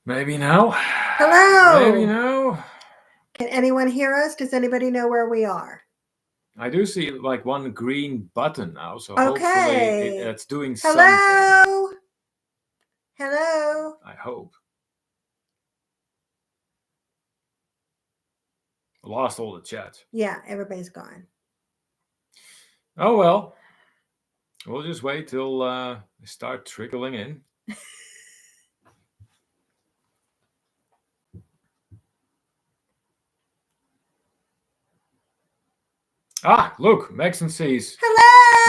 Maybe no. Maybe Hello. no. Can anyone hear us? Does anybody know where we are? I do see like one green button now, so hopefully Okay. it's doing something. Hello. Hello. I hope. I lost all the chat. Yeah, everybody's gone. Oh well. We'll just wait till they start trickling in. Ah, look, Maxon sees.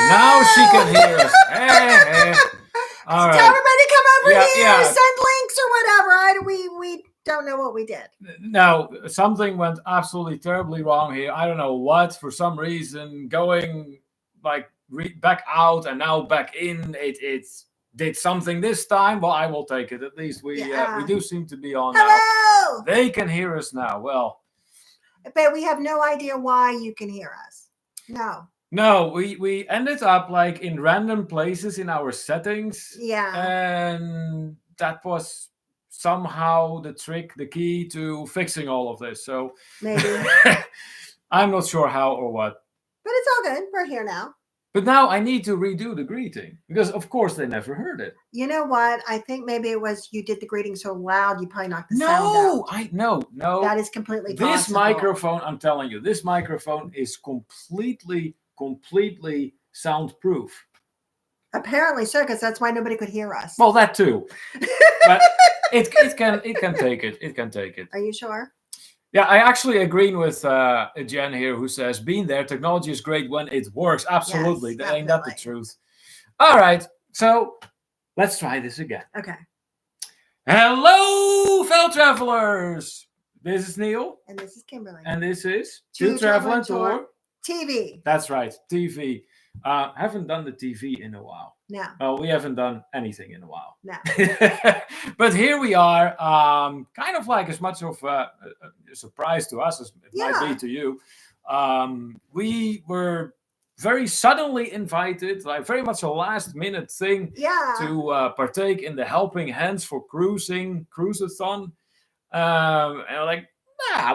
Now she can Hello. hear us. Hey. All Tell right. everybody to come over here. Yeah. Send links or whatever. We don't know what we did. Now, something went absolutely terribly wrong here. I don't know what. For some reason, going like back out and now back in, it did something this time. Well, I will take it. At least we do seem to be on now. Hello. They can hear us now. Well, but we have no idea why you can hear us. No. No, we ended up like in random places in our settings. Yeah. And that was somehow the trick, the key to fixing all of this. So maybe I'm not sure how or what. But it's all good. We're here now. But now I need to redo the greeting because of course they never heard it. You know what? I think maybe it was you did the greeting so loud you probably knocked the sound out. No. That is completely possible. This possible. microphone, I'm telling you, this microphone is completely soundproof. Apparently so, because that's why nobody could hear us. Well, that too. But it can take it. It can take it. Are you sure? Yeah, I actually agree with Jen here, who says, "Being there, technology is great when it works." Absolutely, Yes, ain't that the truth? All right, so let's try this again. Okay. Hello, fellow travelers. This is Neil, and this is Kimberly, and this is Two Travel and Tour TV. That's right, TV. Haven't done the TV in a while. No. Well, we haven't done anything in a while. No. But here we are, kind of like as much of a surprise to us as it might be to you. We were very suddenly invited, like very much a last minute thing, to partake in the Helping Hands for Cruiseathon. And like,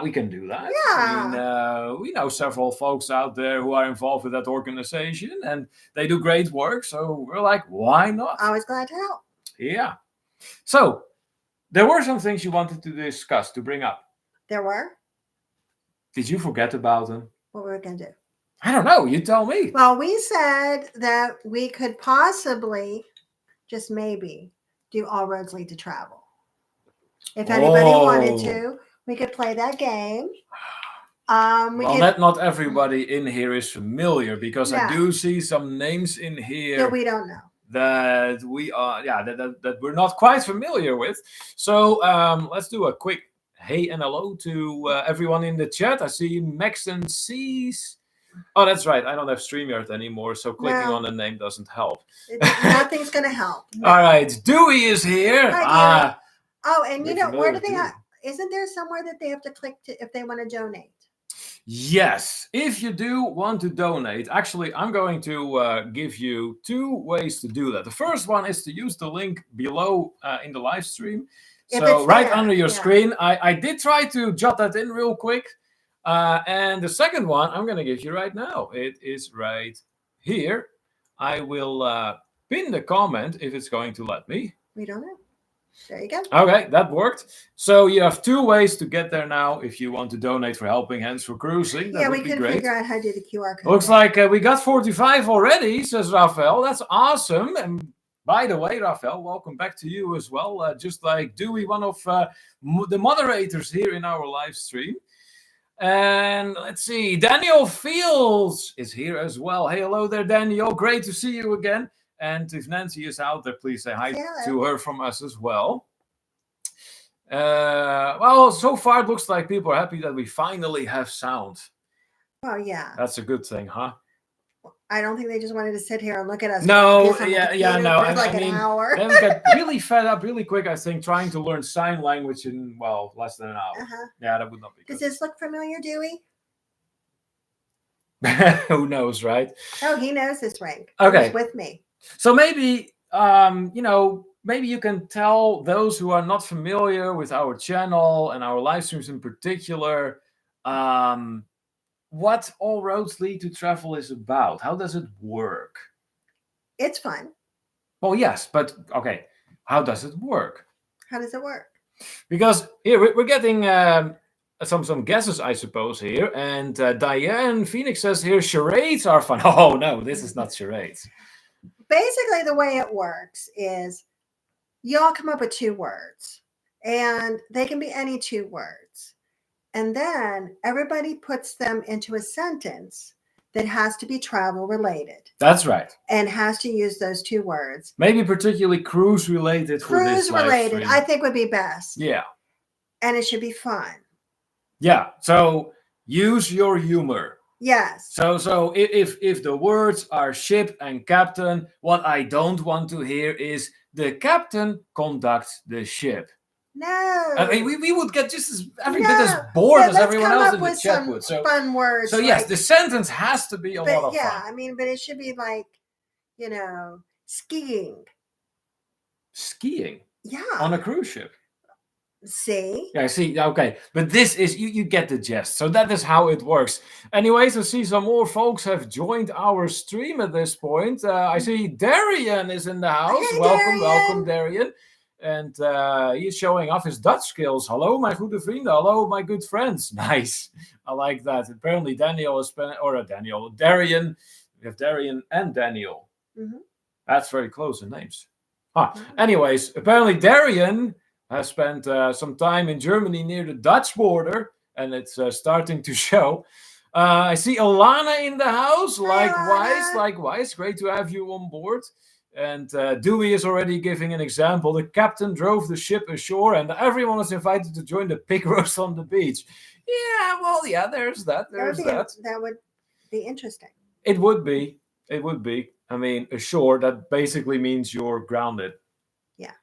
we can do that. Yeah. I mean, we know several folks out there who are involved with that organization, and they do great work. So we're like, why not? Always glad to help. Yeah. So there were some things you wanted to discuss, to bring up. There were? Did you forget about them? What were we going to do? I don't know. You tell me. Well, we said that we could possibly, just maybe, do All Roads Lead to Travel. If anybody wanted to, we could play that game. Not everybody in here is familiar, because I do see some names in here that we don't know, that we are, that we're not quite familiar with. So let's do a quick hey and hello to everyone in the chat. I see Maxon C's. Oh, that's right. I don't have StreamYard anymore, so clicking on the name doesn't help. Nothing's going to help. No. All right, Dewey is here. Hi, and you know, where do they have? Isn't there somewhere that they have to click to if they want to donate? Yes, if you do want to donate, actually, I'm going to give you two ways to do that. The first one is to use the link below in the live stream. So right under your screen, I did try to jot that in real quick. And the second one, I'm going to give you right now. It is right here. I will pin the comment if it's going to let me. We don't know. There you go. Okay, that worked. So you have two ways to get there now if you want to donate for Helping Hands for Cruising. Yeah, we couldn't figure out how to do the QR code. Looks like we got 45 already, says Raphael. That's awesome. And by the way, Raphael, welcome back to you as well. Just like Dewey, one of the moderators here in our live stream. And let's see, Daniel Fields is here as well. Hey, hello there, Daniel. Great to see you again. And if Nancy is out there, please say hi to her from us as well. Well, so far it looks like people are happy that we finally have sound. Well, yeah. That's a good thing, huh? I don't think they just wanted to sit here and look at us. No, no. I mean, an hour. They got really fed up really quick, I think, trying to learn sign language in, less than an hour. Yeah, that would not be good. Does this look familiar, Dewey? Who knows, right? Oh, he knows this ring. Okay. He's with me. So maybe, maybe you can tell those who are not familiar with our channel and our live streams in particular, what All Roads Lead to Travel is about. How does it work? It's fun. Well, yes, but okay, how does it work? How does it work? Because here we're getting some guesses, I suppose, here. And Diane Phoenix says here, charades are fun. Oh, no, this is not charades. Basically, the way it works is you all come up with 2 words, and they can be any 2 words. And then everybody puts them into a sentence that has to be travel related. That's right. And has to use those 2 words. Maybe particularly cruise related. Cruise related, I think would be best. Yeah. And it should be fun. Yeah. So use your humor. Yes. So if the words are ship and captain, what I don't want to hear is the captain conducts the ship. No. I mean, we would get just as every bit as bored as everyone else in the chat would. So fun words. So yes, the sentence has to be a lot of fun. Yeah, I mean, but it should be like, skiing. Skiing? Yeah. On a cruise ship. See? Yeah, see, okay. But this is, you get the gist. So that is how it works. Anyways, I see some more folks have joined our stream at this point. I see Darian is in the house. Hey, welcome, Darian. And he's showing off his Dutch skills. Hello, my goede vrienden. Hello, my good friends. Nice. I like that. Apparently, Darian. We have Darian and Daniel. Mm-hmm. That's very close in names. Anyways, apparently Darian has spent some time in Germany near the Dutch border, and it's starting to show. I see Alana in the house. Likewise. Great to have you on board. And Dewey is already giving an example. The captain drove the ship ashore, and everyone was invited to join the pig roast on the beach. Yeah, well, yeah, there's that. That would be interesting. It would be. I mean, ashore, that basically means you're grounded. Yeah.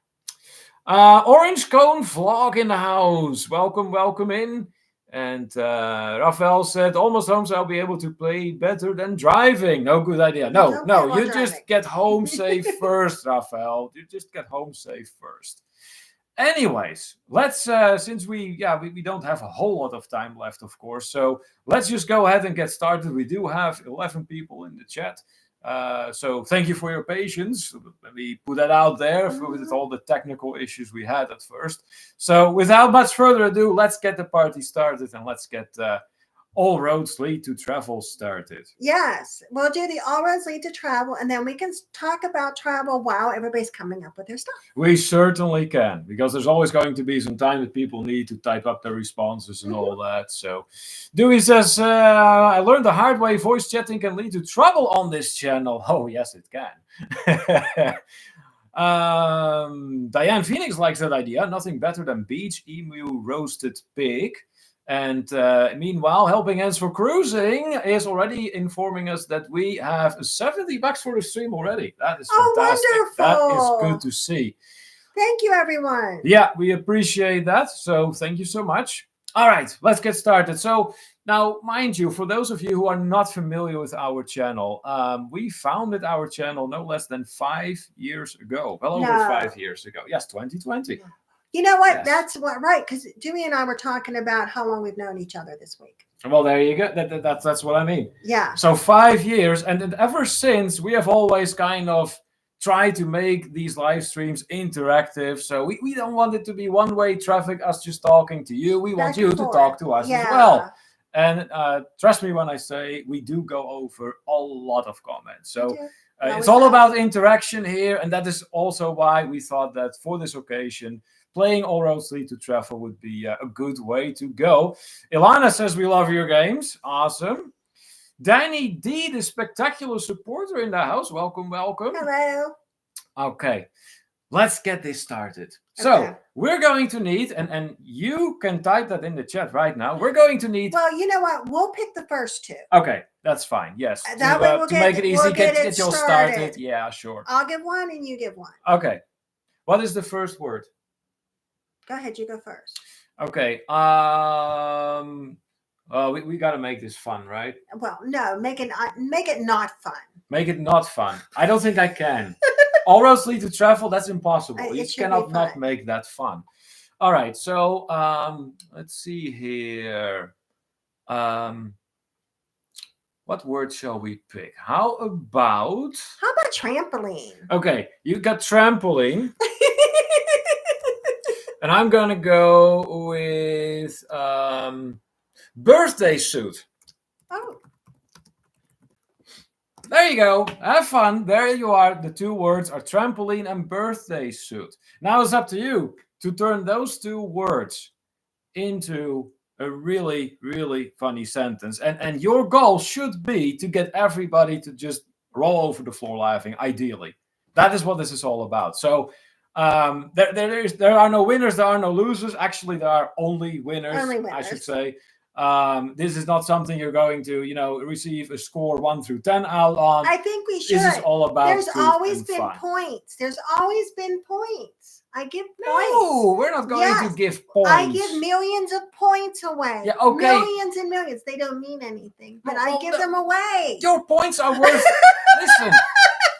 Orange Cone Vlog in the house. Welcome in. And Rafael said, almost home, so I'll be able to play better than driving. No good idea. No, you just get home safe first, Rafael. You just get home safe first. Anyways, let's, since we don't have a whole lot of time left, of course, so let's just go ahead and get started. We do have 11 people in the chat. So thank you for your patience. Let me put that out there with all the technical issues we had at first. So without much further ado, let's get the party started and let's get All Roads Lead to Travel started. Yes, we'll do the All Roads Lead to Travel, and then we can talk about travel while everybody's coming up with their stuff. We certainly can, because there's always going to be some time that people need to type up their responses and all that. So Dewey says, I learned the hard way, voice chatting can lead to trouble on this channel. Oh, yes, it can. Diane Phoenix likes that idea. Nothing better than beach emu roasted pig. And meanwhile, Helping Hands for Cruising is already informing us that we have $70 for the stream already. That is fantastic. Wonderful. That is good to see. Thank you, everyone. Yeah, we appreciate that. So thank you so much. All right, let's get started. So now, mind you, for those of you who are not familiar with our channel, we founded our channel no less than 5 years ago. Well, over 5 years ago. Yes, 2020. You know what? Yes. That's what, right? Because Dewey and I were talking about how long we've known each other this week. Well, there you go. That's what I mean. Yeah. So 5 years, and ever since, we have always kind of tried to make these live streams interactive. So we don't want it to be one-way traffic, us just talking to you. We want you to talk to us as well. And trust me when I say we do go over a lot of comments. So it's all about interaction here, and that is also why we thought that for this occasion, playing All Roads Lead to Travel would be a good way to go. Ilana says we love your games. Awesome. Danny D, the spectacular supporter in the house. Welcome. Hello. Okay, let's get this started. So we're going to need, and you can type that in the chat right now. We're going to need. Well, you know what? We'll pick the first 2. Okay, that's fine. Yes. That way we'll make it easy, get you started. Yeah, sure. I'll give one and you give one. Okay. What is the first word? Go ahead, you go first. Okay. We got to make this fun, right? Well, no, make it not fun. Make it not fun. I don't think I can. All roads lead to travel. That's impossible. It You should be cannot not fun. make that fun. All right. So let's see here. What word shall we pick? How about? How about trampoline? Okay, you got trampoline, and I'm gonna go with birthday suit. Oh, There you go. Have fun. There you are. The two words are trampoline and birthday suit. Now it's up to you to turn those two words into a really, really funny sentence. And your goal should be to get everybody to just roll over the floor laughing, ideally. That is what this is all about. So there are no winners, there are no losers. Actually, there are only winners, I should say. This is not something you're going to, receive a score 1 through 10 out on. I think we should. This is all about. There's always been points. There's always been points. I give points. No, we're not going to give points. I give millions of points away. Yeah, okay. Millions and millions. They don't mean anything, but I give them away. Your points are worth. Listen,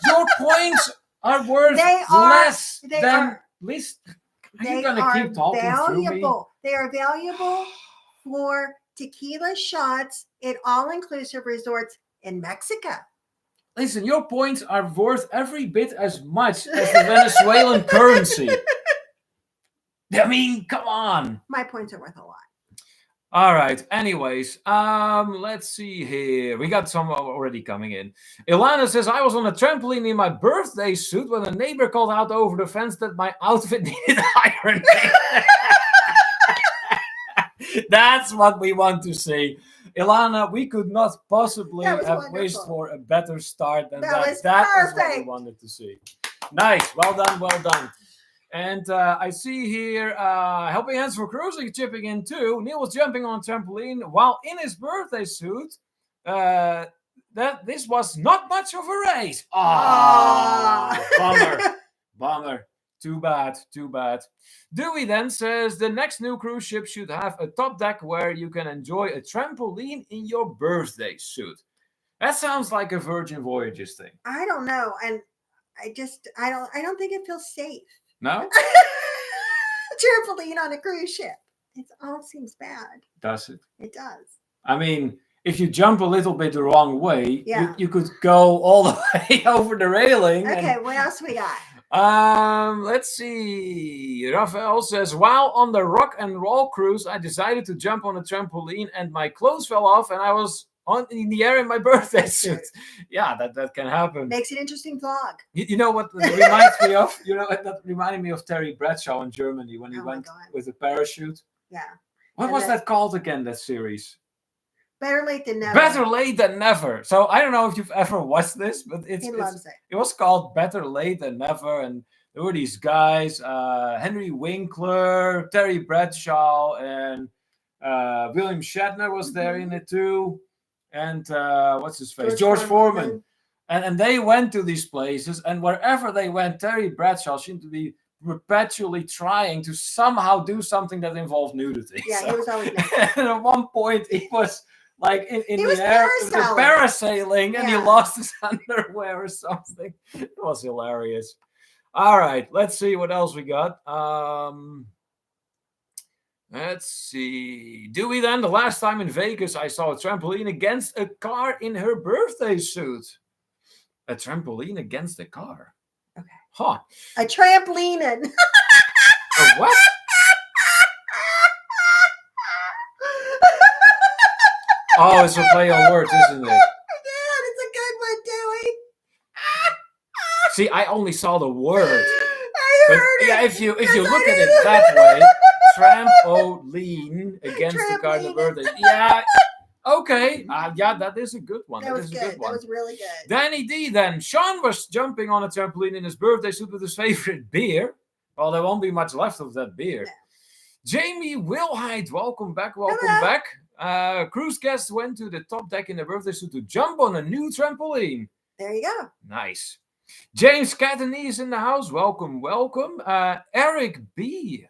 your points are worth less than least. Are you gonna keep talking through me? They are valuable for tequila shots at all-inclusive resorts in Mexico. Listen, your points are worth every bit as much as the Venezuelan currency. I mean, come on. My points are worth a lot. All right. Anyways, let's see here. We got some already coming in. Ilana says, I was on a trampoline in my birthday suit when a neighbor called out over the fence that my outfit needed ironing. That's what we want to see. Ilana, we could not possibly have wished for a better start than that. That is what we wanted to see. Nice. Well done. Well done. And I see here Helping Hands for Cruising chipping in too. Neil was jumping on a trampoline while in his birthday suit. This was not much of a race. Bummer. Bummer. Too bad. Too bad. Dewey then says the next new cruise ship should have a top deck where you can enjoy a trampoline in your birthday suit. That sounds like a Virgin Voyages thing. I don't know, and I don't think it feels safe. No? Trampoline on a cruise ship. It all seems bad. Does it? It does. I mean, if you jump a little bit the wrong way, you could go all the way over the railing. Okay, what else we got? Let's see. Raphael says, while on the rock and roll cruise, I decided to jump on a trampoline and my clothes fell off and I was in the air in my birthday suit. Yeah, that can happen. Makes an interesting vlog. You know what reminds me of? That reminded me of Terry Bradshaw in Germany when he went with a parachute. Yeah. What was that called again, that series? Better late than never. Better late than never. So I don't know if you've ever watched this, but he loves it. It was called Better Late Than Never, and there were these guys, Henry Winkler, Terry Bradshaw, and William Shatner was there in it too, and what's his face, George Foreman. And they went to these places, and wherever they went, Terry Bradshaw seemed to be perpetually trying to somehow do something that involved nudity. Yeah, he was always naked. And at one point, he was like in the air, parasailing, and he lost his underwear or something. It was hilarious. All right, let's see what else we got. Let's see. Dewey then, the last time in Vegas, I saw a trampoline against a car in her birthday suit. A trampoline against a car. Okay. Huh. A trampoline. A what? Oh, it's a play on words, isn't it? Yeah, it's a good one, Dewey. See, I only saw the word. I heard it. Yeah, if you look at it that way, trampoline against the car in the birthday. Yeah. Okay. Yeah, that is a good one. That was good. That was really good. Danny D then. Sean was jumping on a trampoline in his birthday suit with his favorite beer. Well, there won't be much left of that beer. No. Jamie Wilhite, welcome back. Welcome back. Cruise guests went to the top deck in their birthday suit to jump on a new trampoline. There you go. Nice. James Catany is in the house. Welcome, welcome. Eric B.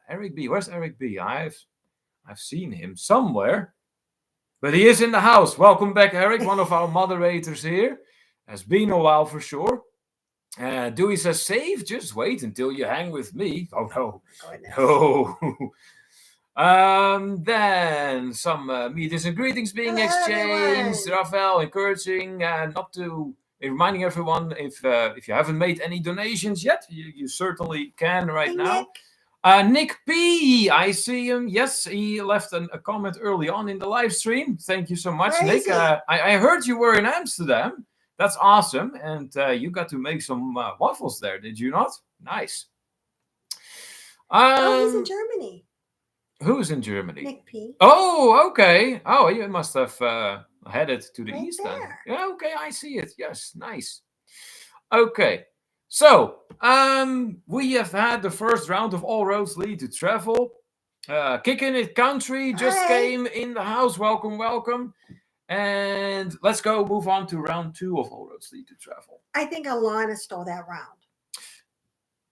Where's Eric B? I've seen him somewhere. But he is in the house. Welcome back, Eric, one of our moderators here. Has been a while for sure. Dewey says, safe, just wait until you hang with me. Oh, no. Goodness. No. Then some meetings and greetings being Hello, exchanged. everyone. Raphael encouraging not to, reminding everyone if you haven't made any donations yet, you certainly can right Hey, now. Nick. Nick P, I see him. Yes, he left a comment early on in the live stream. Thank you so much, Where is Nick. he? I heard you were in Amsterdam. That's awesome, and you got to make some waffles there, did you not? Nice. Oh, he's in Germany. Who's in Germany? Nick P. Oh, okay. Oh, you must have headed to the Right east then. there. Yeah, okay, I see it. Yes, nice. Okay, so we have had the first round of All Roads Lead to Travel. Kicking It Country just Hi. came in the house. Welcome, welcome. And let's go move on to round 2 of All Roads Lead to Travel. I think Alana stole that round.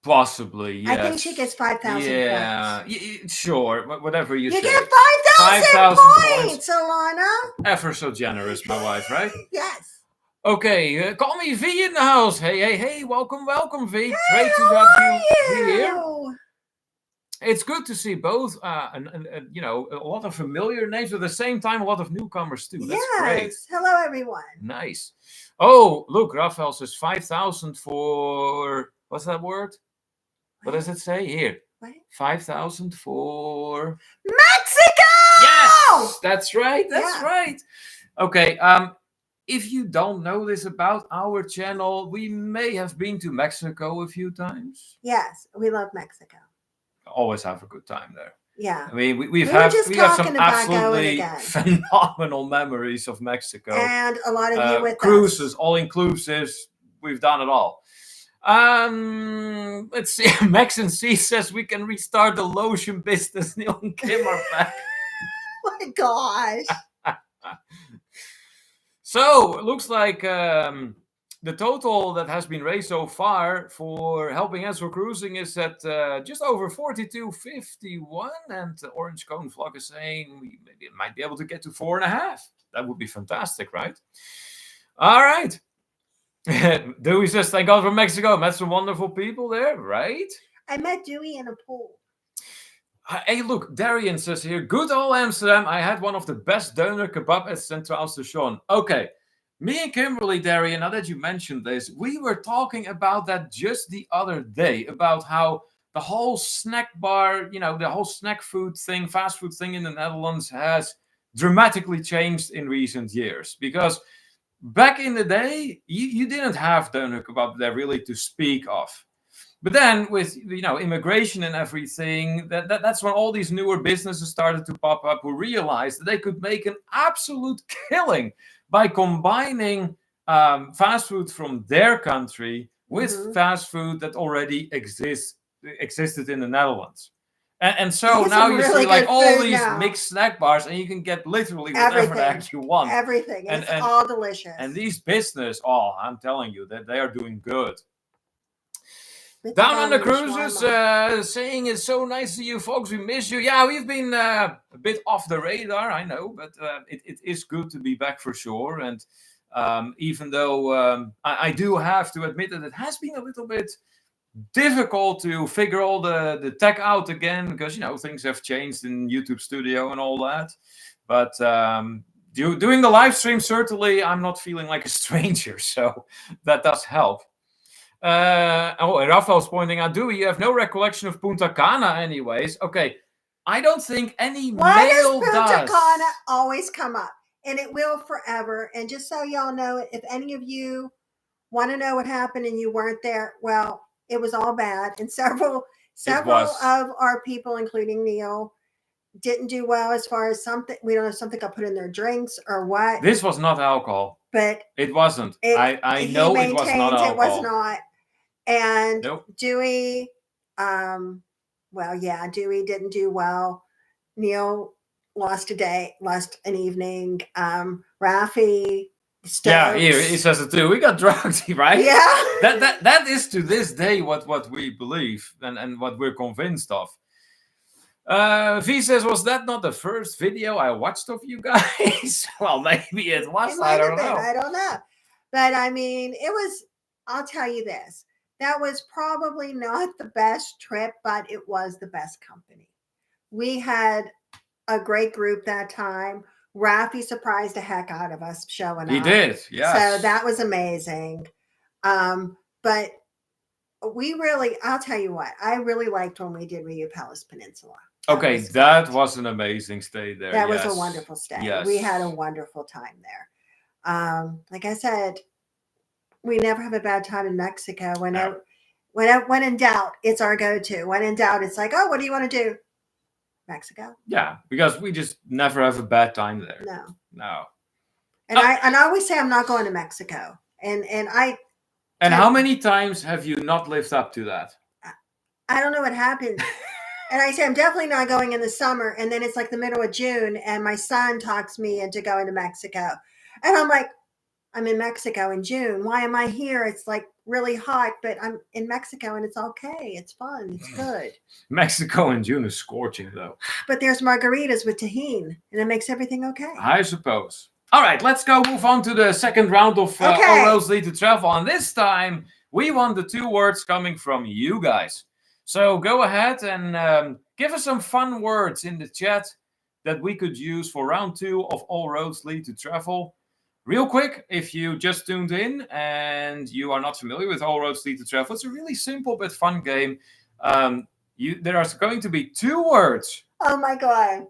Possibly, yes. I think she gets 5,000 yeah, points. Sure, whatever you say. You get 5,000 points, Alana. Ever so generous, my wife, right? Yes. Okay, call me V in the house. Hey, welcome, V. Hey, Great to how have are you here. you? It's good to see both, you know, a lot of familiar names, but at the same time, a lot of newcomers too. That's great. Hello, everyone. Nice. Oh, look, Raphael says 5,000 for, what's that word? What does it say here? What? 5,000 for Mexico! Yes, that's right. That's Yeah. right. Okay. If you don't know this about our channel, we may have been to Mexico a few times. Yes, we love Mexico. Always have a good time there. Yeah. I mean, we were have just we have some talking about going absolutely again. phenomenal memories of Mexico. And a lot of you with cruises, us. all inclusives. We've done it all. Let's see. Max and C says we can restart the lotion business. Neil and Kim are back. Oh my gosh. So it looks like the total that has been raised so far for helping us for cruising is at just over 42.51, and Orange Cone Vlog is saying we maybe might be able to get to 4.5. That would be fantastic, right? All right. Dewey says, thank God for Mexico. Met some wonderful people there, right? I met Dewey in a pool. Hey, look, Darian says here, good old Amsterdam. I had one of the best doner kebab at Centraal Station. Okay, me and Kimberly, Darian, now that you mentioned this, we were talking about that just the other day, about how the whole snack bar, you know, the whole snack food thing, fast food thing in the Netherlands has dramatically changed in recent years. Because back in the day, you didn't have doner kebab there really to speak of. But then with, you know, immigration and everything, that's when all these newer businesses started to pop up who realized that they could make an absolute killing by combining fast food from their country with fast food that already existed in the Netherlands. And so now you see like all these mixed snack bars, and you can get literally whatever the heck you want. Everything. And it's all delicious. And these business, I'm telling you, that they are doing good. Down on the cruises, saying it's so nice to see you folks. We miss you. Yeah, we've been a bit off the radar, I know, but it is good to be back for sure. And even though I do have to admit that it has been a little bit difficult to figure all the tech out again, because, you know, things have changed in YouTube Studio and all that. But doing the live stream, certainly I'm not feeling like a stranger, so that does help. And Rafael's pointing out, Dewey, you have no recollection of Punta Cana anyways. Okay, I don't think any Why male does Punta Cana always come up? And it will forever. And just so y'all know, if any of you want to know what happened and you weren't there, well, it was all bad. And several of our people, including Neil, didn't do well as far as something. We don't know, something got put in their drinks or what. This was not alcohol. But it wasn't. I know it was not alcohol. It was not. And nope. Dewey, Dewey didn't do well. Neil lost an evening. Rafi, Stokes. Yeah, he says it too. We got drugged, right? Yeah. That is to this day what we believe and what we're convinced of. V says, was that not the first video I watched of you guys? Well, maybe it was. I don't know. I don't know. But I mean, it was, I'll tell you this. that was probably not the best trip, but it was the best company. We had a great group that time. Rafi surprised the heck out of us showing He up. did, So yes. that was amazing. But we really, I'll tell you what, I really liked when we did Rio Palace Peninsula. Okay, that was an amazing stay there. That yes. was a wonderful stay. Yes. We had a wonderful time there. Like I said, we never have a bad time in Mexico. When in doubt, it's our go-to. When in doubt, it's like, oh, what do you want to do? Mexico. Yeah, because we just never have a bad time there. No. And I always say I'm not going to Mexico. And how many times have you not lived up to that? I don't know what happened. And I say I'm definitely not going in the summer. And then it's like the middle of June, and my son talks me into going to Mexico. And I'm like, I'm in Mexico in June. Why am I here? It's like really hot, but I'm in Mexico and it's okay. It's fun. It's good. Mexico in June is scorching, though. But there's margaritas with tajin, and it makes everything okay. I suppose. All right, let's go move on to the second round of All Roads Lead to Travel. And this time, we want the 2 words coming from you guys. So go ahead and give us some fun words in the chat that we could use for round 2 of All Roads Lead to Travel. Real quick, if you just tuned in and you are not familiar with All Roads Lead to Travel, it's a really simple but fun game. There are going to be 2 words. Oh my God.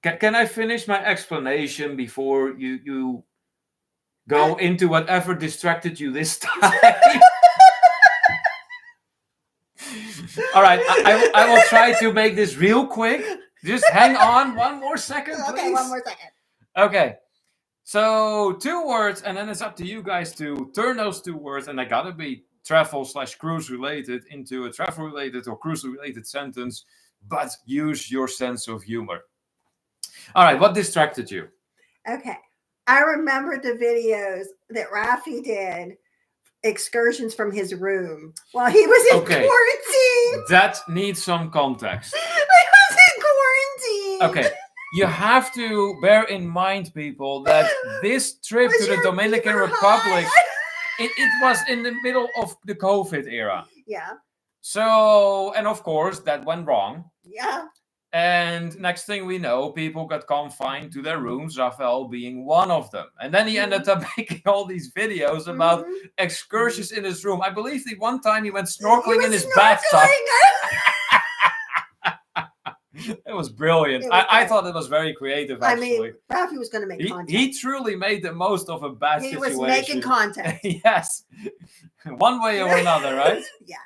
Can I finish my explanation before you go into whatever distracted you this time? All right, I will try to make this real quick. Just hang on 1 more second, please. Okay, 1 more second. Okay, so 2 words, and then it's up to you guys to turn those 2 words, and they gotta be travel/cruise related into a travel related or cruise related sentence, but use your sense of humor. All right, what distracted you? Okay. I remember the videos that Rafi did, excursions from his room while he was in quarantine. That needs some context. He was in quarantine. Okay. You have to bear in mind, people, that this trip to the Dominican Republic, it was in the middle of the COVID era. Yeah. So, and of course, that went wrong. Yeah. And next thing we know, people got confined to their rooms, Rafael being one of them. And then he ended up making all these videos about excursions in his room. I believe the one time he went snorkeling in his bathtub. It was brilliant. I thought it was very creative, actually. I mean, Rafi was going to make content. He truly made the most of a bad situation. He was making content. Yes. One way or another, right? Yeah.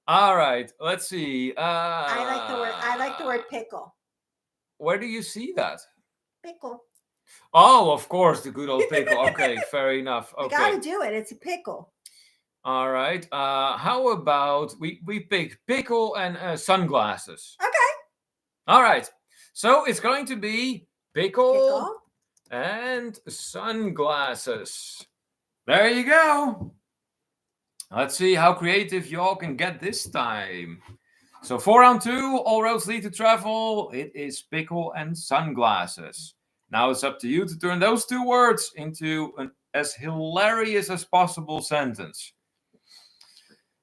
All right, let's see. I like the word pickle. Where do you see that? Pickle. Oh, of course, the good old pickle. Okay, fair enough. Okay. You gotta do it. It's a pickle. All right. How about we pick pickle and sunglasses? Okay. All right. So it's going to be pickle and sunglasses. There you go. Let's see how creative you all can get this time. So for round 2, All Roads Lead to Travel, it is pickle and sunglasses. Now it's up to you to turn those 2 words into an as hilarious as possible sentence.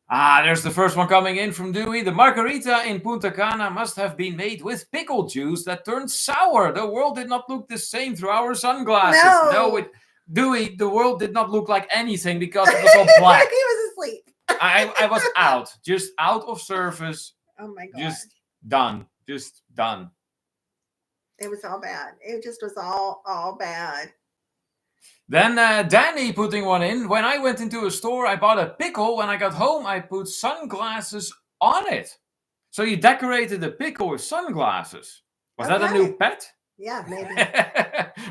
There's the first one coming in from Dewey. The margarita in Punta Cana must have been made with pickle juice that turned sour. The world did not look the same through our sunglasses. No, Dewey, the world did not look like anything because it was all black. He was asleep. I was out. Just out of service. Oh my God. Just done. Just done. It was all bad. It just was all bad. Then Danny putting one in. When I went into a store, I bought a pickle. When I got home, I put sunglasses on it. So you decorated the pickle with sunglasses. Was that a new pet? Yeah, maybe.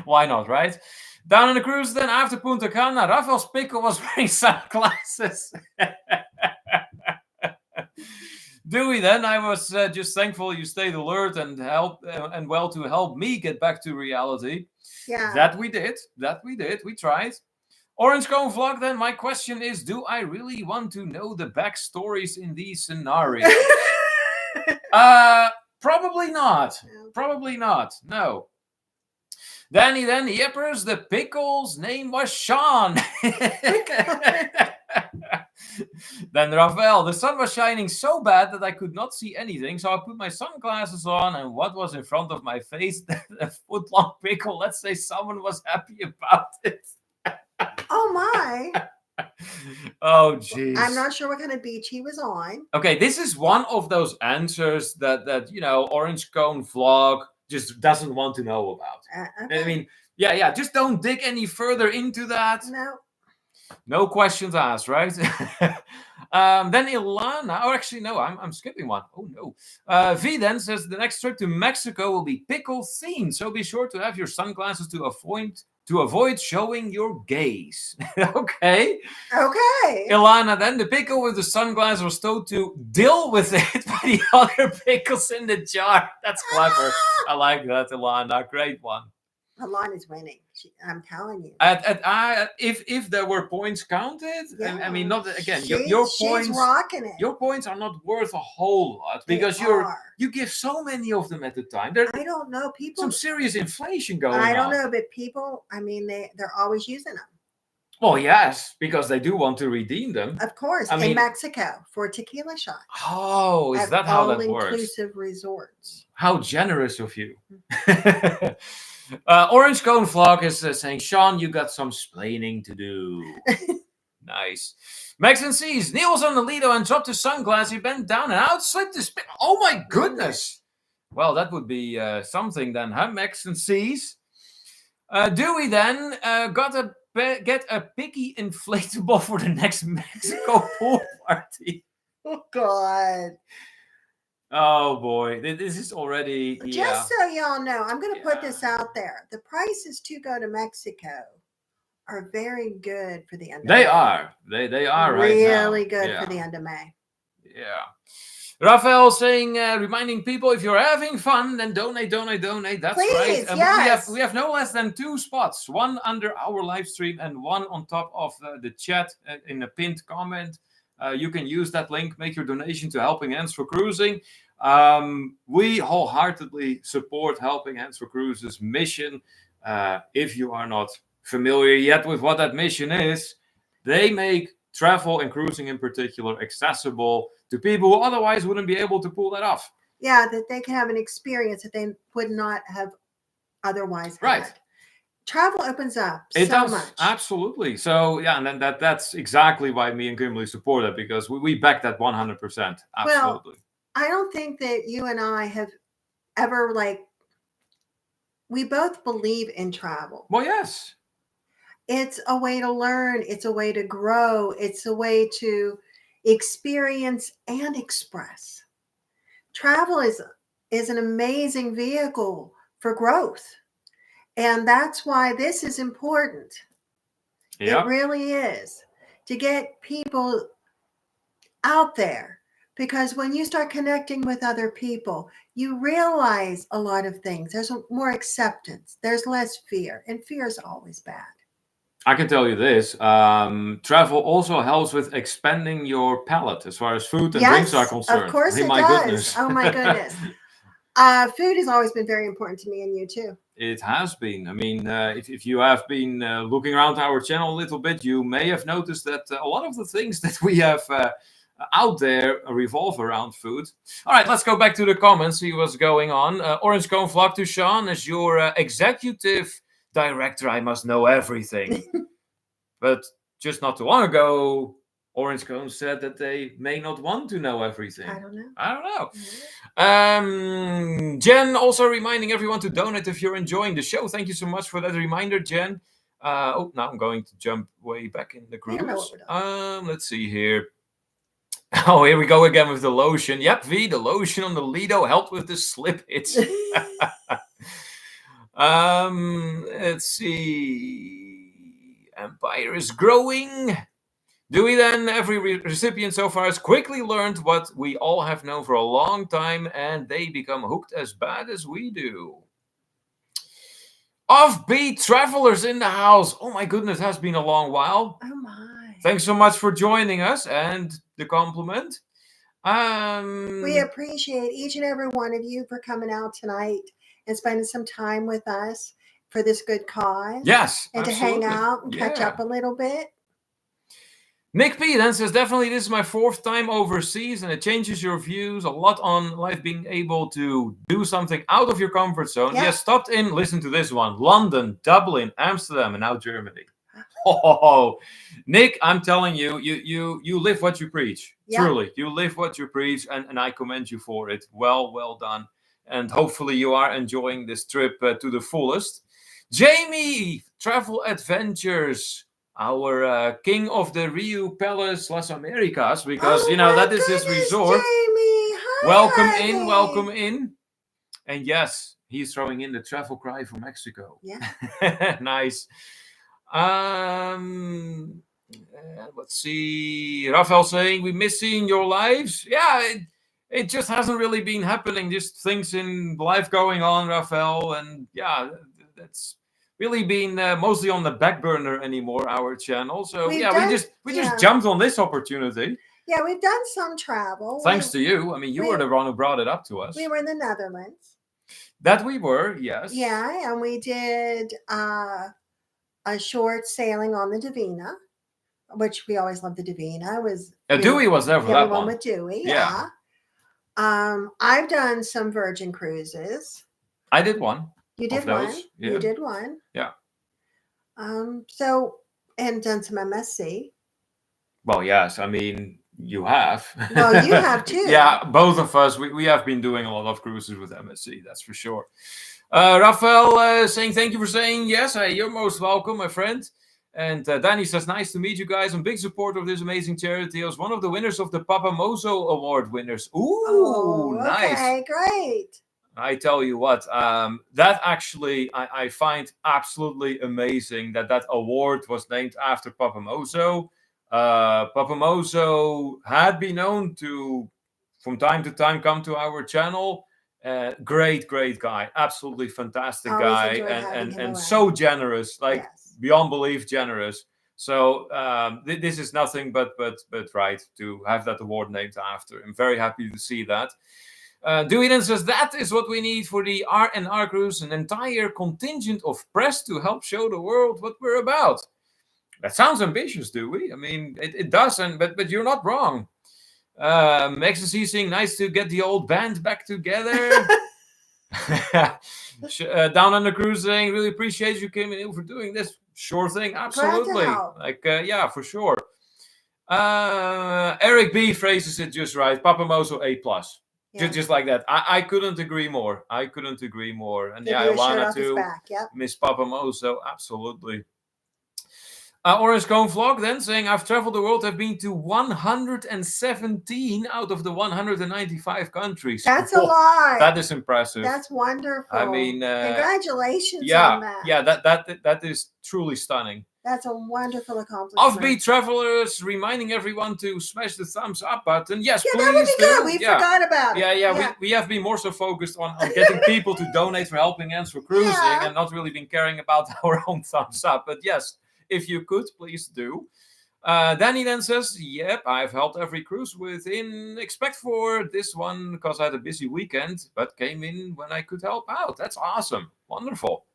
Why not, right? Down on the cruise, then after Punta Cana, Rafael's pickle was wearing sunglasses. Dewey, then I was just thankful you stayed alert and well to help me get back to reality. Yeah. That we did. We tried. Orange Cone Vlog, then my question is, do I really want to know the backstories in these scenarios? Probably not. Probably not. No. Danny, then Yippers, the pickle's name was Sean. Then Rafael, the sun was shining so bad that I could not see anything, so I put my sunglasses on, and what was in front of my face? A foot-long pickle. Let's say someone was happy about it. Oh my. Oh, jeez. I'm not sure what kind of beach he was on. Okay, this is one of those answers that Orange Cone Vlog just doesn't want to know about. Okay. I mean, yeah, just don't dig any further into that. No. No questions asked, right? Then Ilana, or actually, no, I'm skipping one. Oh, no. V then says the next trip to Mexico will be pickle themed, so be sure to have your sunglasses to avoid showing your gaze. Okay. Ilana, then the pickle with the sunglasses was told to deal with it by the other pickles in the jar. That's clever. I like that, Ilana. Great one. Ilana's winning. I'm telling you. If there were points counted, Yeah. I mean, not again. Your points. She's rocking it. Your points are not worth a whole lot because you give so many of them at a time. I don't know. People. Some serious inflation going on. I don't know, but people. I mean, they're always using them. Well, yes, because they do want to redeem them. Of course, in Mexico for tequila shots. Oh, is that how that works? All-inclusive resorts. How generous of you. Orange Cone Vlog is saying, Sean, you got some splaining to do. Nice. Max and C's. Neil was on the Lido and dropped his sunglasses. He bent down and out slipped his... Oh, my goodness. Well, that would be something then, huh, Max and C's? Dewey then get a picky inflatable for the next Mexico pool party. Oh, God. Oh, boy. This is already... Just so y'all know, I'm going to put this out there. The prices to go to Mexico are very good for the end of May. They are. They are right now. Really good for the end of May. Yeah. Rafael saying, reminding people, if you're having fun, then donate. That's Please, right. Yes. We have no less than 2 spots. One under our live stream and one on top of the chat in a pinned comment. You can use that link, make your donation to Helping Hands for Cruising. We wholeheartedly support Helping Hands for Cruise's mission. If you are not familiar yet with what that mission is, they make travel and cruising in particular accessible to people who otherwise wouldn't be able to pull that off. Yeah, that they can have an experience that they would not have otherwise had. Right. Travel opens up much. Absolutely. So, yeah, and then that's exactly why me and Kimberly support it, because we back that 100%. Absolutely. Well, I don't think that you and I have ever, we both believe in travel. Well, yes. It's a way to learn. It's a way to grow. It's a way to experience and express. Travel is an amazing vehicle for growth. And that's why this is important. Yep. It really is, to get people out there. Because when you start connecting with other people, you realize a lot of things. There's more acceptance. There's less fear. And fear is always bad. I can tell you this. Travel also helps with expanding your palate as far as food and drinks are concerned. Of course it does. Goodness. Oh, my goodness. Food has always been very important to me and you too. It has been. I mean, if you have been looking around our channel a little bit, you may have noticed that a lot of the things that we have out there revolve around food. All right, let's go back to the comments, see what's going on. Orange Cone Vlog to Sean, as your executive director, I must know everything. But just not too long ago, Orange Cone said that they may not want to know everything. I don't know. Mm-hmm. Jen also reminding everyone to donate if you're enjoying the show. Thank you so much for that reminder, Jen. Now I'm going to jump way back in the cruise. Let's see here. Oh, here we go again with the lotion. Yep, V, the lotion on the Lido helped with the slip hits. Let's see. Empire is growing. Dewey then, every recipient so far has quickly learned what we all have known for a long time, and they become hooked as bad as we do. Offbeat travelers in the house. Oh my goodness, it has been a long while. Oh my. Thanks so much for joining us and the compliment. We appreciate each and every one of you for coming out tonight and spending some time with us for this good cause. Yes. And absolutely. to hang out and catch up a little bit. Nick P then says, definitely this is my 4th time overseas, and it changes your views a lot on life, being able to do something out of your comfort zone. Yeah. Yes, stopped in, listen to this one. London, Dublin, Amsterdam, and now Germany. Oh, Nick, I'm telling you, you live what you preach. Yeah. Truly, you live what you preach, and I commend you for it. Well done. And hopefully you are enjoying this trip to the fullest. Jamie, Travel Adventures, our king of the Rio Palace Las Americas, because Oh that my is his goodness, resort. Jamie. Hi, Welcome honey. in, welcome in. And yes, he's throwing in the travel cry for Mexico. Yeah. Nice. Let's see. Rafael saying, we miss seeing your lives. Yeah, it just hasn't really been happening. Just things in life going on, Rafael. And yeah, that's really been mostly on the back burner anymore, our channel. So we just jumped on this opportunity. Yeah, we've done some travel. Thanks to you. I mean, you were the one who brought it up to us. We were in the Netherlands. That we were, yes. Yeah, and we did a short sailing on the Divina, which we always loved the Divina. Dewey was there for that one. With Dewey, yeah. I've done some Virgin cruises. I did one. You did one. Yeah. You did one. Yeah. And done some MSC. Well, yes. I mean, you have. Well, you have too. Yeah, both of us. We have been doing a lot of cruises with MSC. That's for sure. Rafael saying thank you for saying yes. You're most welcome, my friend. And Danny says, nice to meet you guys. I'm a big supporter of this amazing charity. I was one of the winners of the Papa Mozo Award winners. Ooh, nice. Okay, great. I tell you what, that actually I find absolutely amazing that award was named after Papa Mozo. Papa Mozo had been known to, from time to time, come to our channel. Great guy, absolutely fantastic guy, and so generous, like beyond belief generous. So this is nothing but right to have that award named after. I'm very happy to see that. Dewey then says, that is what we need for the R&R cruise, an entire contingent of press to help show the world what we're about. That sounds ambitious, Dewey. I mean, it does, but you're not wrong. Ecstasy saying, nice to get the old band back together. Down on the cruise saying, really appreciate you coming in for doing this. Sure thing, absolutely. Like, yeah, for sure. Eric B phrases it just right. Papa Mozo A+. Yeah. Just like that. I couldn't agree more. And yeah, Ilana too. Yep. Miss Papa Mozo, absolutely. Orange Cone Vlog then saying, I've traveled the world, I've been to 117 out of the 195 countries. That's a lot. That is impressive. That's wonderful. I mean, congratulations on that. Yeah, that is truly stunning. That's a wonderful accomplishment. Offbeat Travelers reminding everyone to smash the thumbs up button. Yes, please that would be good. We forgot about it. Yeah. We have been more so focused on getting people to donate for helping hands for cruising and not really been caring about our own thumbs up. But yes, if you could, please do. Danny then says, yep, I've helped every cruise except for this one because I had a busy weekend, but came in when I could help out. That's awesome. Wonderful.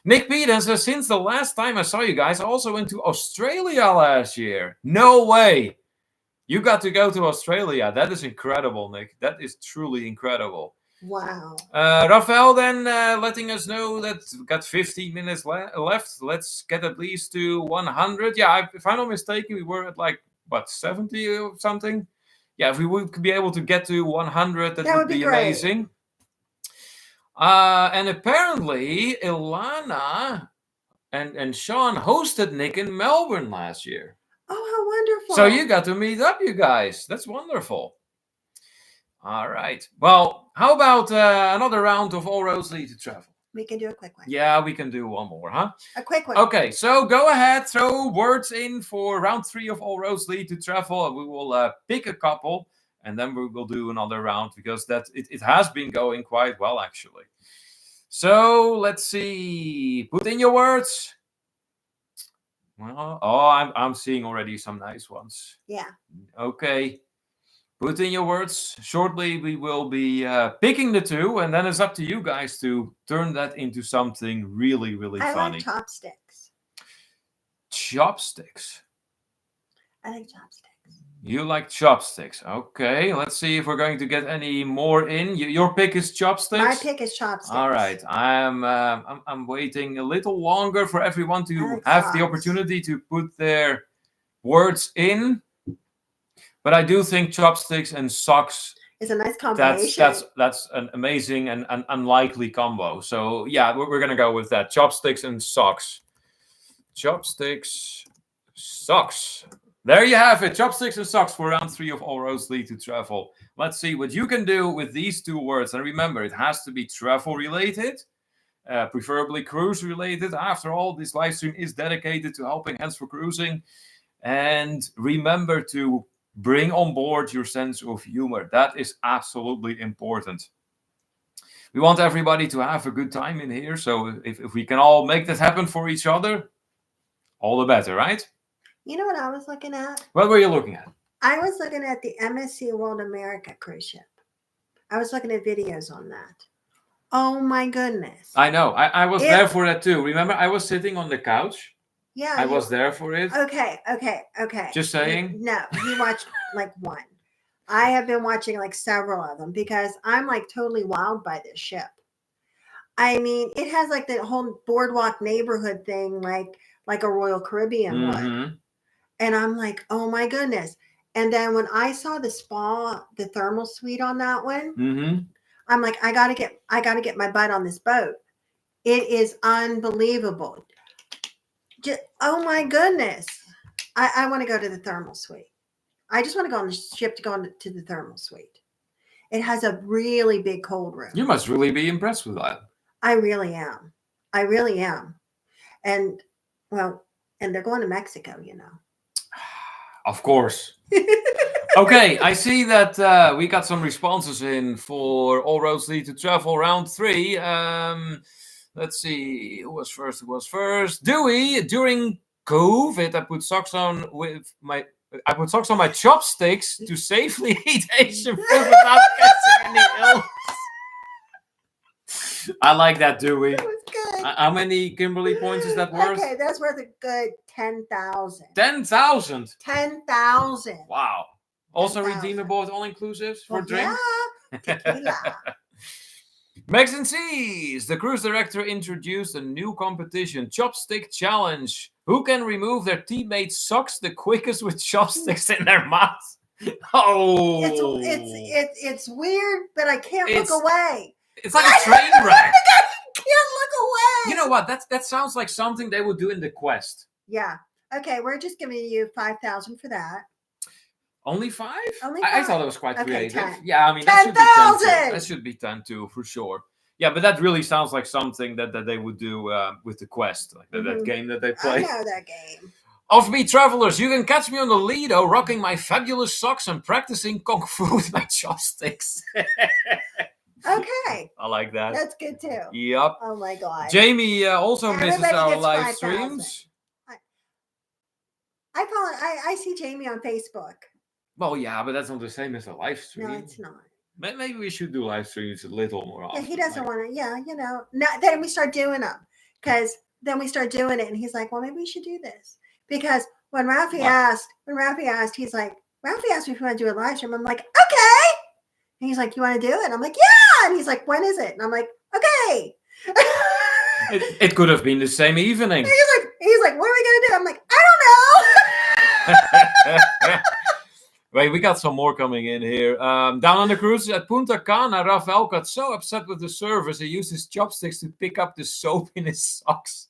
Nick P then says, since the last time I saw you guys, I also went to Australia last year. No way. You got to go to Australia. That is incredible, Nick. That is truly incredible. Wow. Rafael then letting us know that we've got 15 minutes left. Let's get at least to 100. Yeah, if I'm not mistaken, we were at 70 or something. Yeah, if we would be able to get to 100, that would be amazing. And apparently, Ilana and Sean hosted Nick in Melbourne last year. Oh, how wonderful. So you got to meet up, you guys. That's wonderful. All right. Well, how about another round of All Roads Lead to Travel? We can do a quick one. Yeah, we can do one more, huh? A quick one. Okay, so go ahead, throw words in for round 3 of All Roads Lead to Travel. We will pick a couple, and then we will do another round because it has been going quite well, actually. So let's see. Put in your words. Well, I'm seeing already some nice ones. Yeah. Okay. Put in your words. Shortly, we will be picking the 2, and then it's up to you guys to turn that into something really, really funny. I like chopsticks. Chopsticks. I like chopsticks. You like chopsticks. Okay, let's see if we're going to get any more in. Your pick is chopsticks? My pick is chopsticks. All right, I'm waiting a little longer for everyone to like have socks. the opportunity to put their words in. But I do think chopsticks and socks, it's a nice combination. that's an amazing and an unlikely combo. So yeah, we're gonna go with that. Chopsticks and socks. Chopsticks, socks. There you have it. Chopsticks and socks for round 3 of All Roads Lead to Travel. Let's see what you can do with these 2 words. And remember, it has to be travel related, preferably cruise related. After all, this live stream is dedicated to helping Hands for Cruising. And remember to bring on board your sense of humor. That is absolutely important. We want everybody to have a good time in here. So if we can all make that happen for each other, all the better, right? You know what I was looking at? What were you looking at? I was looking at the MSC World America cruise ship. I was looking at videos on that. Oh my goodness. I know. I was there for that too. Remember, I was sitting on the couch. Yeah. I was there for it. Okay. Just saying. No, he watched like one. I have been watching like several of them because I'm like totally wowed by this ship. I mean, it has like the whole boardwalk neighborhood thing, like a Royal Caribbean would. And I'm like, oh my goodness. And then when I saw the spa, the thermal suite on that one, I'm like, I gotta get my butt on this boat. It is unbelievable. Oh my goodness. I want to go to the thermal suite. I just want to go on the ship to go to the thermal suite. It has a really big cold room. You must really be impressed with that. I really am. And well, and they're going to Mexico, you know. Of course. Okay, I see that we got some responses in for All Roads Lead to Travel round 3. Let's see, who was first? Dewey, during COVID, I put socks on my chopsticks to safely eat Asian food without catching any illness. I like that, Dewey. That was good. How many Kimberly points is that worth? Okay, that's worth a good 10,000. 10,000. 10,000. Wow. Also 10,000. redeemable with all inclusives for drink? Yeah, tequila. Megs and C's. The cruise director introduced a new competition, Chopstick Challenge. Who can remove their teammates' socks the quickest with chopsticks in their mouth? Oh. It's weird, but I can't look away. It's like a train wreck. I can't look away. You know what? That sounds like something they would do in the quest. Yeah. Okay, we're just giving you 5,000 for that. Only 5? Only 5? I thought it was quite creative. 10. Yeah, I mean, 10,000. That should be 10 too, for sure. Yeah, but that really sounds like something that they would do with the quest, like that game that they play. I know that game. Offbeat travelers, you can catch me on the Lido, rocking my fabulous socks and practicing kung fu with my chopsticks. Okay. I like that. That's good too. Yep. Oh my God. Jamie also misses our gets live 5,000. streams. I see Jamie on Facebook. Well, yeah, but that's not the same as a live stream. No, it's not. Maybe we should do live streams a little more often. Yeah, he doesn't want to. Yeah, you know. Then we start doing them because then we start doing it, and he's like, "Well, maybe we should do this." Because when Ralphie asked, he's like, Ralphie asked me if we want to do a live stream. I'm like, okay. And he's like, "You want to do it?" And I'm like, "Yeah." And he's like, "When is it?" And I'm like, "Okay." It could have been the same evening. He's like, "What are we gonna do?" I'm like, "I don't know." Wait, we got some more coming in here. Down on the cruise at Punta Cana, Rafael got so upset with the service, he used his chopsticks to pick up the soap in his socks.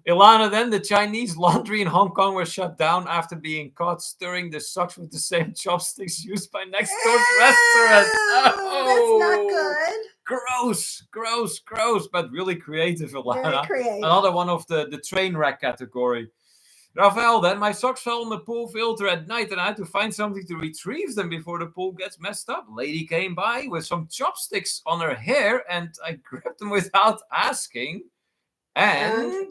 Ilana, then the Chinese laundry in Hong Kong was shut down after being caught stirring the socks with the same chopsticks used by next door's restaurant. Oh, that's not good. Gross, but really creative, Ilana. Very creative. Another one of the train wreck category. Rafael, then my socks fell in the pool filter at night and I had to find something to retrieve them before the pool gets messed up. Lady came by with some chopsticks on her hair and I grabbed them without asking and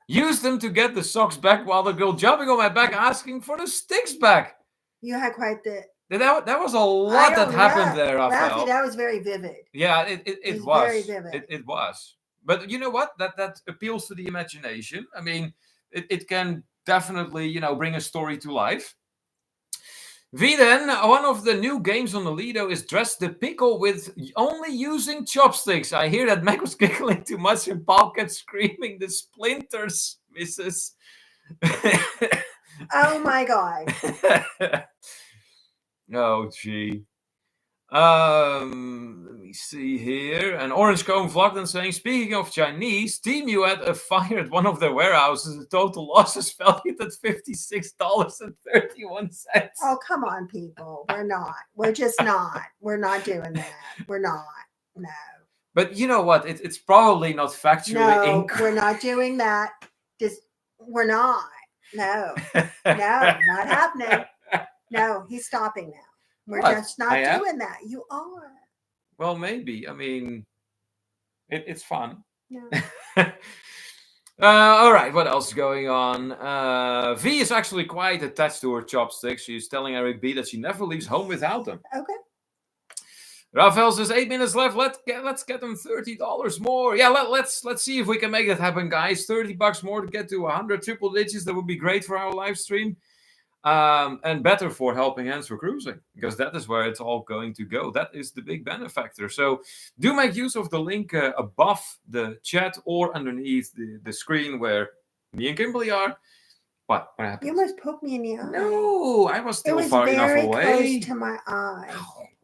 used them to get the socks back while the girl jumping on my back asking for the sticks back. You had quite the... That was a lot that happened there, Rafael. Ralphie, that was very vivid. Yeah, it was. Very vivid. It was. But you know what? That appeals to the imagination. I mean... It can definitely, bring a story to life. V then, one of the new games on the Lido is Dress the Pickle with only using chopsticks. I hear that Mac was giggling too much and Paul kept screaming the splinters, Mrs. Oh my God. Oh, gee. Let me see here. An Orange Cone vlog then saying, speaking of Chinese, Team you had a fire at one of their warehouses. The total losses valued at $56.31. Oh, come on, people. We're not. We're just not. We're not doing that. We're not. No. But you know what? It's probably not factually No, incorrect. we're not doing that. We're not. No. No, not happening. No, he's stopping now. We're just not doing that. You are. Well, maybe. I mean, it's fun. No. All right, what else is going on? V is actually quite attached to her chopsticks. She's telling Eric B that she never leaves home without them. Okay. Rafael says 8 minutes left. Let's get them $30 more. Yeah, let's see if we can make that happen, guys. $30 more to get to 100 triple digits. That would be great for our live stream. And better for Helping Hands for Cruising, because that is where it's all going to go. That is the big benefactor. So do make use of the link above the chat or underneath the screen where me and Kimberly are. What happened? You almost poked me in the eye. No, I was still far enough away. It was very close to my eye.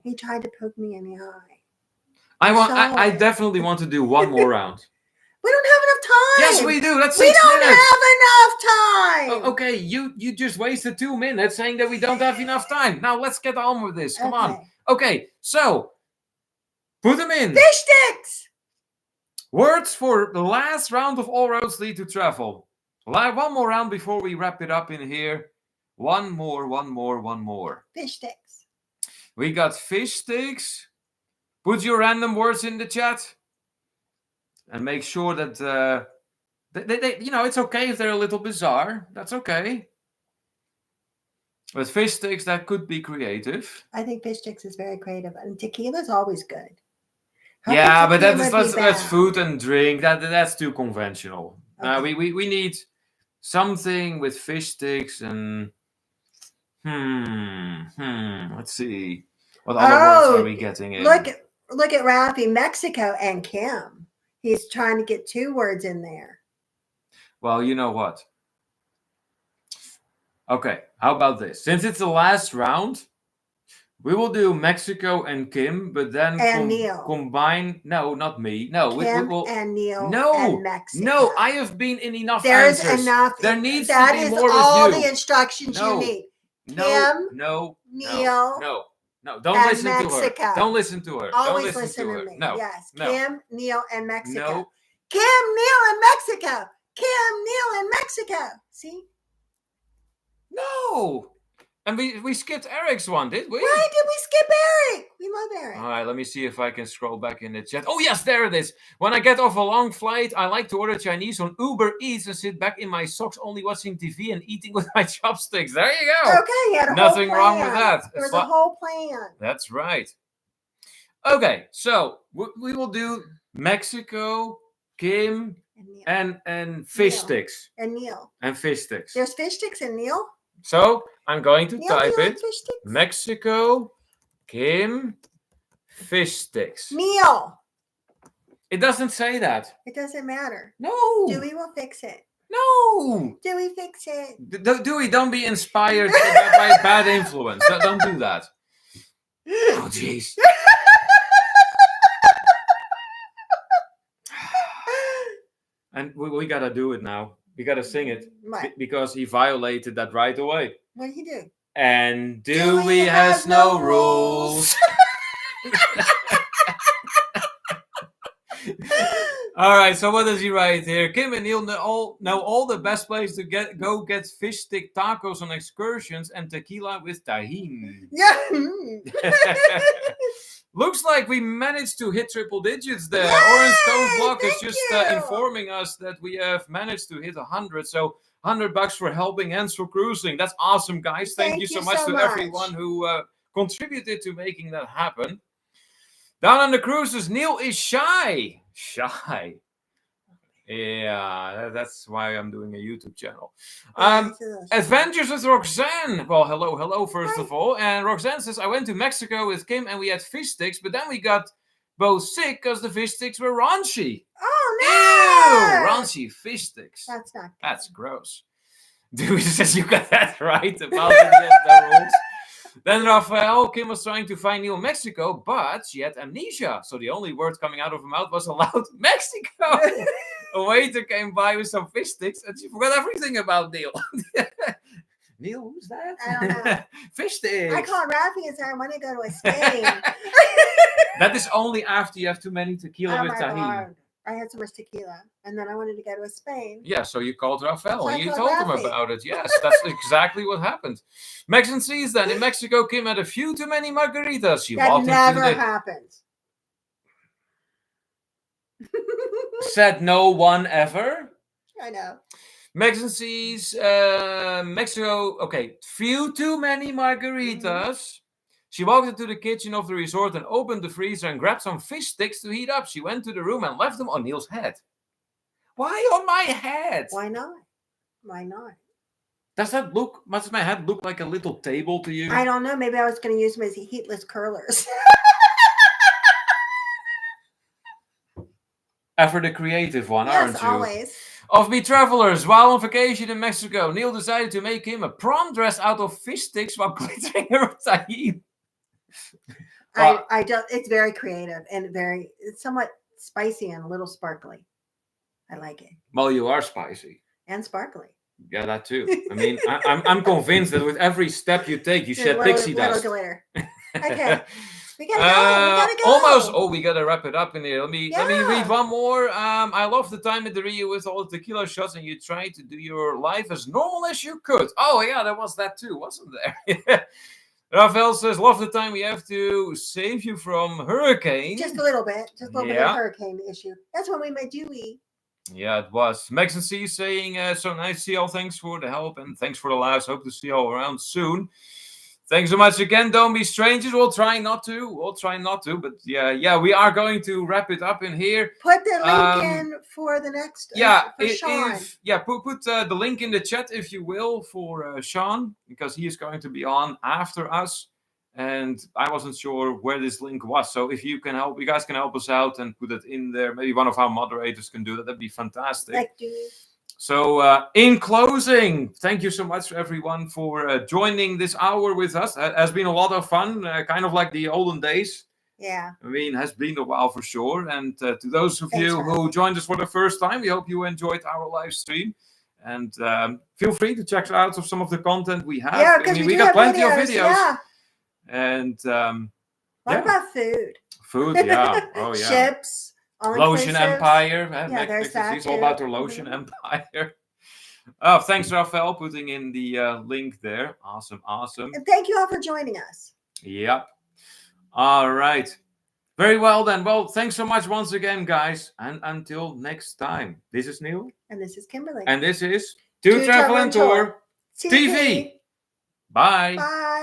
He tried to poke me in the eye. I definitely want to do one more round. We don't have enough time. Yes, we do. That's 6 minutes. We don't have enough time. Oh, okay, you just wasted 2 minutes saying that we don't have enough time. Now let's get on with this. Come on. Okay, so put them in. Fish sticks. Words for the last round of All Roads Lead to Travel. One more round before we wrap it up in here. One more. Fish sticks. We got fish sticks. Put your random words in the chat. And make sure that they it's okay if they're a little bizarre. That's okay. With fish sticks, that could be creative. I think fish sticks is very creative, and tequila's always good. Yeah, but that's food and drink. That's too conventional. Okay. We need something with fish sticks and let's see. What other words are we getting in? Look at Rafi, Mexico, and Kim. He's trying to get 2 words in there. Well, you know what? Okay, how about this? Since it's the last round, we will do Mexico and Kim, but then Neil. Combine. No, not me. No, Kim we will. And Neil. No, and Mexico. No, I have been in enough. There's answers. Enough. There needs that to be more. That is all with you. the instructions you need. Kim. No. Neil. No, don't listen Mexico. to her. Don't listen to her. Always don't listen to her. me. No. Yes. No. Kim, Neil, and Mexico. No. Kim, Neil, and Mexico. Kim, Neil, and Mexico. See? No. And we skipped Eric's one, did we? Why did we skip Eric? We love Eric. All right, let me see if I can scroll back in the chat. Oh, yes, there it is. When I get off a long flight, I like to order Chinese on Uber Eats and sit back in my socks only watching TV and eating with my chopsticks. There you go. Okay, you had a Nothing whole wrong plan. with that. There's a whole plan. That's right. Okay, so we will do Mexico, Kim, and fish sticks. And Neil. And fish sticks. There's fish sticks and Neil? So I'm going to Neil, type Neil it. Mexico, Kim, fish sticks. Neil. It doesn't say that. It doesn't matter. No. Dewey will fix it. No. Dewey, fix it. Dewey, don't be inspired by bad influence. Don't do that. Oh, jeez. And we got to do it now. We got to sing it. Right. Because he violated that right away. What did he do? And Dewey has no rules. All right, so what does he write here? Kim and Neil know all the best places to get fish stick tacos on excursions and tequila with tajin. Yeah. Looks like we managed to hit triple digits there. Yay! Orange Cone Vlog is just informing us that we have managed to hit 100. So $100 for Helping Hands for Cruising. That's awesome, guys. Thank you so much to everyone who contributed to making that happen. Down on the cruises, Neil is shy. Yeah, that's why I'm doing a YouTube channel. Yeah, it's a little strange. Adventures with Roxanne. Well, hello, first Hi. of all. And Roxanne says, I went to Mexico with Kim and we had fish sticks, but then we got both sick because the fish sticks were raunchy. Oh Ew, no! raunchy fish sticks. That's not good. That's gross. Dude says you got that right about the rules. Then Rafael, Kim was trying to find Neil in Mexico, but she had amnesia. So the only word coming out of her mouth was aloud, Mexico. A waiter came by with some fish sticks and she forgot everything about Neil. Neil, who's that? I don't know. Fish sticks. I called Rafi and said I want to go to a Spain. That is only after you have too many tequila Oh with my tahini. God. I had so much tequila, and then I wanted to go to Spain. Yeah, so you called Rafael So I and you called told him Rafi. about it. Yes, that's exactly what happened. Mexican sees then in Mexico, Kim had a few too many margaritas. She That walked never into the happens. said no one ever. I know. Mexican sees Mexico. Okay, few too many margaritas. She walked into the kitchen of the resort and opened the freezer and grabbed some fish sticks to heat up. She went to the room and left them on Neil's head. Why on my head? Why not? Why not? Does my head look like a little table to you? I don't know. Maybe I was going to use them as heatless curlers. Ever the creative one, Yes, aren't you? always. Offbeat travelers, while on vacation in Mexico, Neil decided to make him a prom dress out of fish sticks while glittering her with tahini. Well, I don't. It's very creative and it's somewhat spicy and a little sparkly. I like it. well, you are spicy. And sparkly. Yeah, that too. I mean, I'm convinced that with every step you take, you shed pixie little dust. glitter. Okay. We gotta go. We gotta go. Almost. Oh, we gotta wrap it up in here. Let me Yeah. read one more. I love the time at the Rio with all the tequila shots, and you tried to do your life as normal as you could. Oh yeah, there was that too, wasn't there? Rafael says, love the time we have to save you from hurricane. Just a little bit. Just a little bit Yeah. of hurricane issue. That's when we met Dewey. Yeah, it was. Max and C saying, so nice to see y'all. Thanks for the help and thanks for the laughs. Hope to see y'all around soon. Thanks so much again. Don't be strangers. We'll try not to. But yeah, we are going to wrap it up in here. Put the link in for the next. For Sean. Put the link in the chat if you will for Sean, because he is going to be on after us. And I wasn't sure where this link was. So if you can help, you guys can help us out and put it in there. Maybe one of our moderators can do that. That'd be fantastic. Like Dewey. So in closing, thank you so much everyone for joining this hour with us. It has been a lot of fun, kind of like the olden days. Yeah. I mean, it has been a while for sure. And to those of Thanks you for who having me. joined us for the first time, we hope you enjoyed our live stream. And feel free to check out some of the content we have. Yeah, because we got plenty of videos. Yeah. And What about food? food, yeah. Oh, yeah. Chips. Lotion Empire. Yeah, there's that It's all too. about their Lotion Empire. Oh, thanks, Rafael, putting in the link there. Awesome. And thank you all for joining us. Yep. All right. Very well then. Well, thanks so much once again, guys. And until next time, this is Neil. And this is Kimberly. And this is To Travel and Tour TV. Bye. Bye.